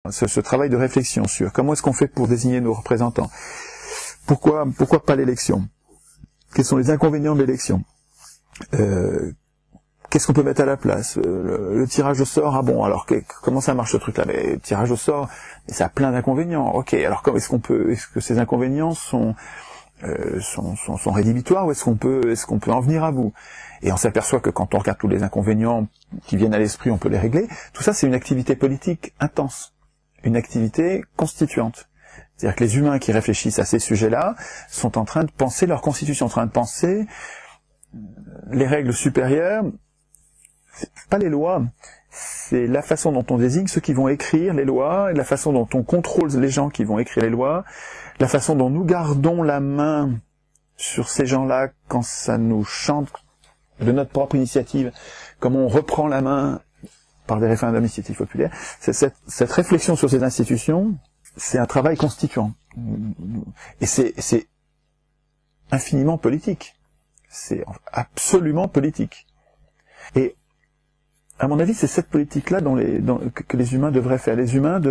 ce travail de réflexion sur comment est-ce qu'on fait pour désigner nos représentants. Pourquoi pas l'élection? Quels sont les inconvénients de l'élection? Qu'est-ce qu'on peut mettre à la place? Le tirage au sort, ah bon, alors comment ça marche ce truc-là? Mais le tirage au sort, ça a plein d'inconvénients. Ok, alors est-ce que ces inconvénients sont rédhibitoires, ou est-ce qu'on peut en venir à bout? Et on s'aperçoit que quand on regarde tous les inconvénients qui viennent à l'esprit, on peut les régler. Tout ça, c'est une activité politique intense, une activité constituante. C'est-à-dire que les humains qui réfléchissent à ces sujets-là sont en train de penser leur constitution, en train de penser les règles supérieures. C'est pas les lois, c'est la façon dont on désigne ceux qui vont écrire les lois, et la façon dont on contrôle les gens qui vont écrire les lois, la façon dont nous gardons la main sur ces gens-là quand ça nous chante de notre propre initiative, comment on reprend la main par des référendums d'initiative populaire. Cette réflexion sur ces institutions, c'est un travail constituant. Et c'est infiniment politique. C'est absolument politique. Et à mon avis, c'est cette politique-là que les humains devraient faire. Les humains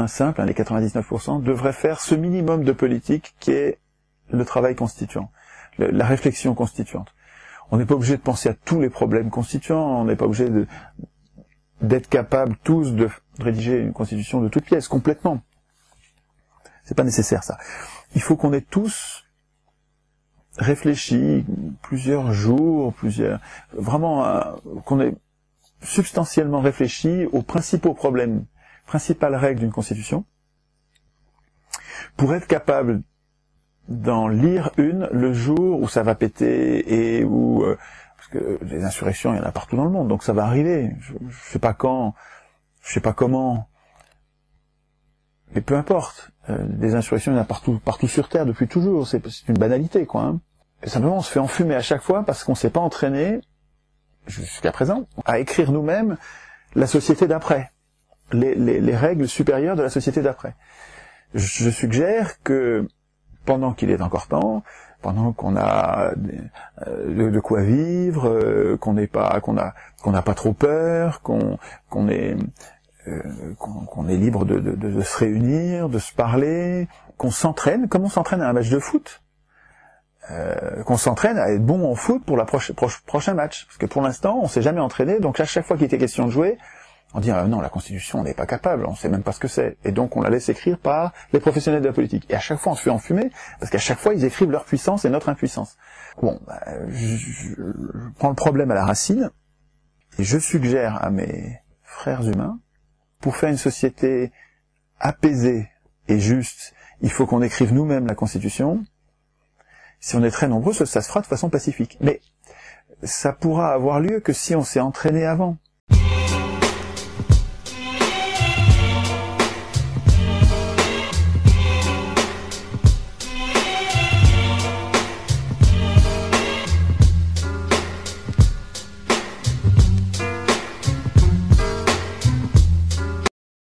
simples, les 99%, devraient faire ce minimum de politique qui est le travail constituant, la réflexion constituante. On n'est pas obligé de penser à tous les problèmes constituants, on n'est pas obligé d'être capables tous de rédiger une constitution de toutes pièces, complètement. C'est pas nécessaire, ça. Il faut qu'on ait tous réfléchi plusieurs jours, qu'on ait substantiellement réfléchi aux principaux problèmes, principales règles d'une constitution, pour être capable d'en lire une le jour où ça va péter et où parce que les insurrections, il y en a partout dans le monde, donc ça va arriver. Je sais pas quand, je sais pas comment, mais peu importe. Des insurrections, il y en a partout sur Terre depuis toujours. C'est une banalité, quoi. Hein. Et simplement, on se fait enfumer à chaque fois parce qu'on s'est pas entraîné jusqu'à présent à écrire nous-mêmes la société d'après, les règles supérieures de la société d'après. Je suggère que pendant qu'il est encore temps, pendant qu'on a de quoi vivre, qu'on n'a pas trop peur, qu'on est libre de se réunir, de se parler, qu'on s'entraîne, comme on s'entraîne à un match de foot, qu'on s'entraîne à être bon en foot pour la prochain match. Parce que pour l'instant, on s'est jamais entraîné, donc à chaque fois qu'il était question de jouer, on dit non, la Constitution, on n'est pas capable, on sait même pas ce que c'est. Et donc on la laisse écrire par les professionnels de la politique. Et à chaque fois, on se fait enfumer, parce qu'à chaque fois, ils écrivent leur puissance et notre impuissance. Bon, je prends le problème à la racine, et je suggère à mes frères humains, pour faire une société apaisée et juste, il faut qu'on écrive nous-mêmes la Constitution. Si on est très nombreux, ça se fera de façon pacifique. Mais ça pourra avoir lieu que si on s'est entraîné avant.